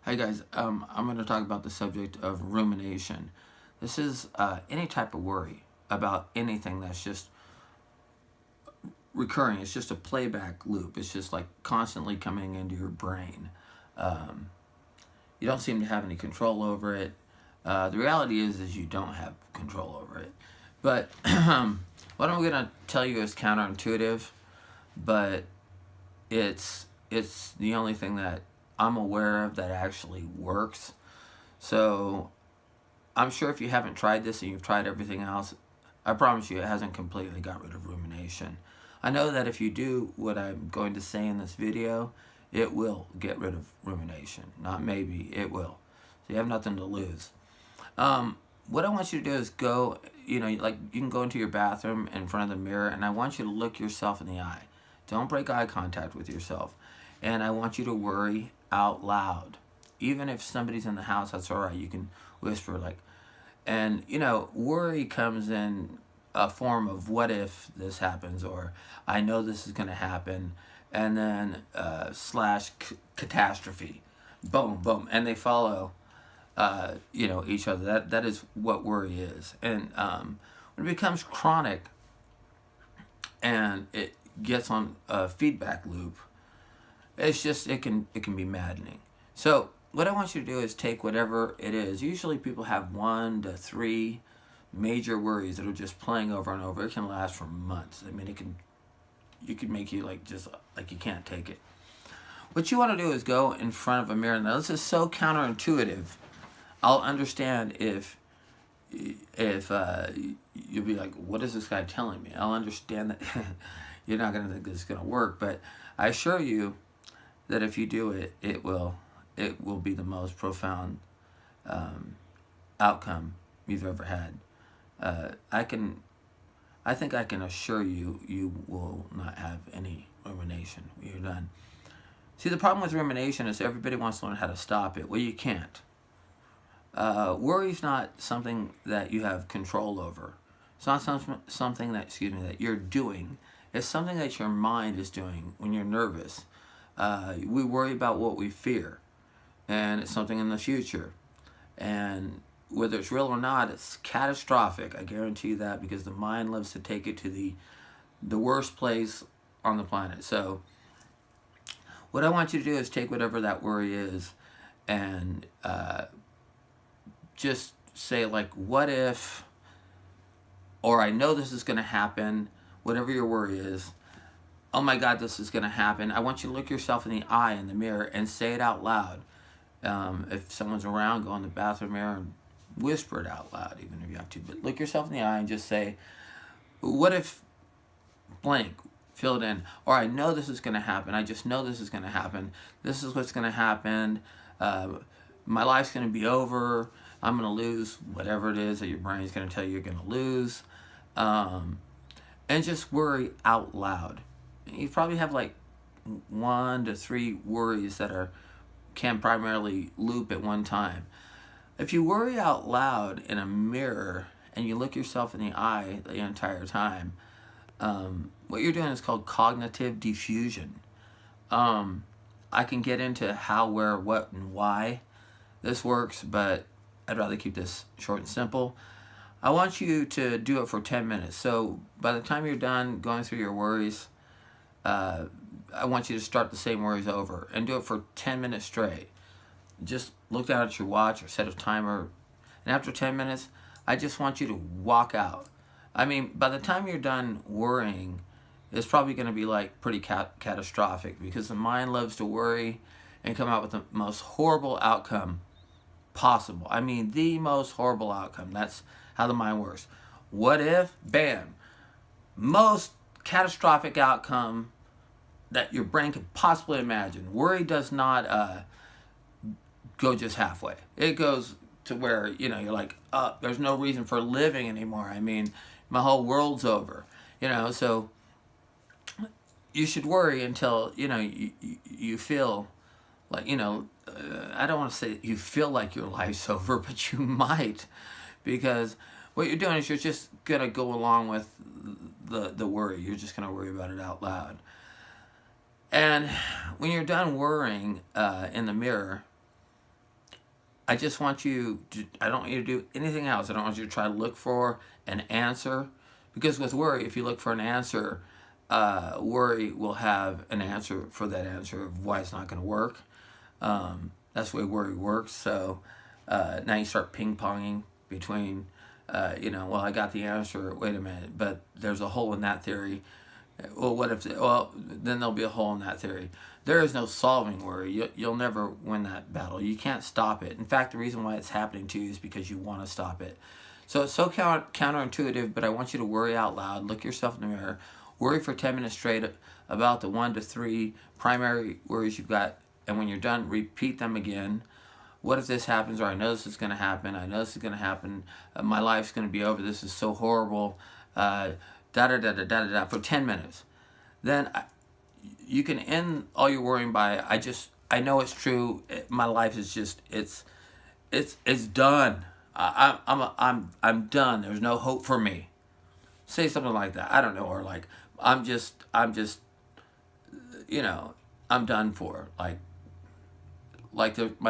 Hi guys, I'm going to talk about the subject of rumination. This is any type of worry about anything that's just recurring. It's just a playback loop. It's just like constantly coming into your brain. Um, you don't seem to have any control over it. The reality is you don't have control over it. But what I'm going to tell you is counterintuitive, but it's the only thing that I'm aware of that actually works. So I'm sure if you haven't tried this and you've tried everything else, I promise you it hasn't completely got rid of rumination. I know that if you do what I'm going to say in this video, it will get rid of rumination. Not maybe, it will. So you have nothing to lose. What I want you to do is go, like you can go into your bathroom in front of the mirror, and I want you to look yourself in the eye. Don't break eye contact with yourself. And I want you to worry out loud. Even if somebody's in the house, that's all right. You can whisper and worry comes in a form of what if this happens, or I know this is going to happen, and then slash catastrophe. Boom, boom. And they follow, each other. That is what worry is. And when it becomes chronic and it gets on a feedback loop, it can be maddening. So what I want you to do is take whatever it is. Usually people have 1 to 3 major worries that are just playing over and over. It can last for months. I mean, you can make you just like you can't take it. What you want to do is go in front of a mirror. Now this is so counterintuitive. I'll understand if you'll be like, what is this guy telling me? I'll understand that you're not going to think this is going to work, but I assure you that if you do it, it will be the most profound outcome you've ever had. I think I can assure you, you will not have any rumination when you're done. See, the problem with rumination is everybody wants to learn how to stop it. Well, you can't. Worry is not something that you have control over. It's not something that you're doing. It's something that your mind is doing when you're nervous. We worry about what we fear, and it's something in the future. And whether it's real or not, it's catastrophic. I guarantee you that, because the mind loves to take it to the worst place on the planet. So what I want you to do is take whatever that worry is and just say, like, what if, or I know this is going to happen, whatever your worry is. Oh my God, this is going to happen. I want you to look yourself in the eye in the mirror and say it out loud. If someone's around, go in the bathroom mirror and whisper it out loud, even if you have to. But look yourself in the eye and just say, what if blank, fill it in. Or I know this is going to happen. I just know this is going to happen. This is what's going to happen. My life's going to be over. I'm going to lose whatever it is that your brain's going to tell you you're going to lose. And just worry out loud. You probably have like 1 to 3 worries that can primarily loop at one time. If you worry out loud in a mirror and you look yourself in the eye the entire time, what you're doing is called cognitive diffusion. I can get into how, where, what, and why this works, but I'd rather keep this short and simple. I want you to do it for 10 minutes. So by the time you're done going through your worries, I want you to start the same worries over and do it for 10 minutes straight. Just look down at your watch or set a timer, and after 10 minutes, I just want you to walk out. I mean, by the time you're done worrying, it's probably going to be like pretty catastrophic, because the mind loves to worry and come out with the most horrible outcome possible. I mean, the most horrible outcome. That's how the mind works. What if? Bam. Most catastrophic outcome that your brain could possibly imagine. Worry does not go just halfway. It goes to where, you're like, there's no reason for living anymore. I mean, my whole world's over. So you should worry until, you feel like, I don't want to say you feel like your life's over, but you might, because what you're doing is you're just going to go along with the worry. You're just going to worry about it out loud. And when you're done worrying in the mirror, I just want you to, I don't want you to do anything else. I don't want you to try to look for an answer. Because with worry, if you look for an answer, worry will have an answer for that answer of why it's not going to work. That's the way worry works. So now you start ping-ponging between, well, I got the answer, wait a minute, but there's a hole in that theory. Well, what if, well, then there'll be a hole in that theory. There is no solving worry. You'll never win that battle. You can't stop it. In fact, the reason why it's happening to you is because you want to stop it. So it's so counterintuitive, but I want you to worry out loud. Look yourself in the mirror. Worry for 10 minutes straight about the 1 to 3 primary worries you've got. And when you're done, repeat them again. What if this happens? Or I know this is going to happen. I know this is going to happen. My life's going to be over. This is so horrible. For 10 minutes. Then you can end all your worrying by, I know it's true. My life is just, it's done. I'm done. There's no hope for me. Say something like that. I don't know. Or like, I'm just, I'm done for. My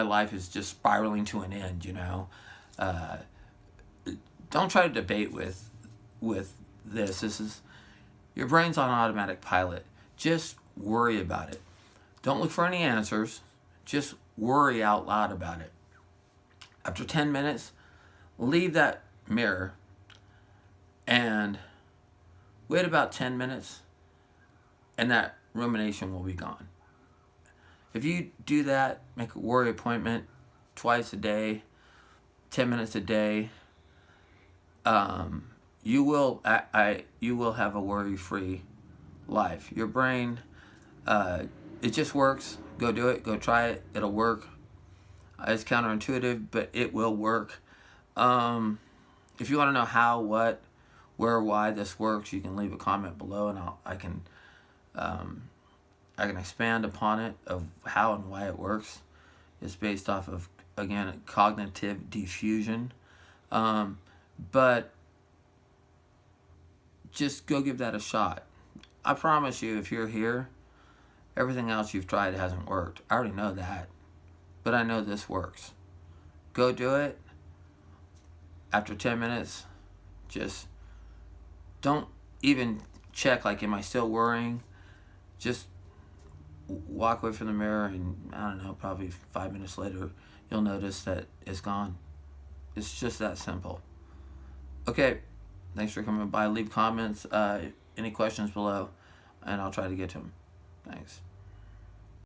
life is just spiraling to an end, Don't try to debate with this. This is, your brain's on automatic pilot. Just worry about it. Don't look for any answers. Just worry out loud about it. After 10 minutes, leave that mirror and wait about 10 minutes and that rumination will be gone. If you do that, make a worry appointment twice a day, 10 minutes a day, you will have a worry-free life. Your brain, it just works. Go do it. Go try it. It'll work. It's counterintuitive, but it will work. If you want to know how, what, where, why this works, you can leave a comment below, and I can expand upon it of how and why it works. It's based off of, again, cognitive diffusion. But just go give that a shot. I promise you, if you're here, everything else you've tried hasn't worked. I already know that. But I know this works. Go do it. After 10 minutes, just don't even check, like, am I still worrying? Just walk away from the mirror, and I don't know, probably 5 minutes later, you'll notice that it's gone. It's just that simple. Okay, thanks for coming by. Leave comments, any questions below, and I'll try to get to them. Thanks.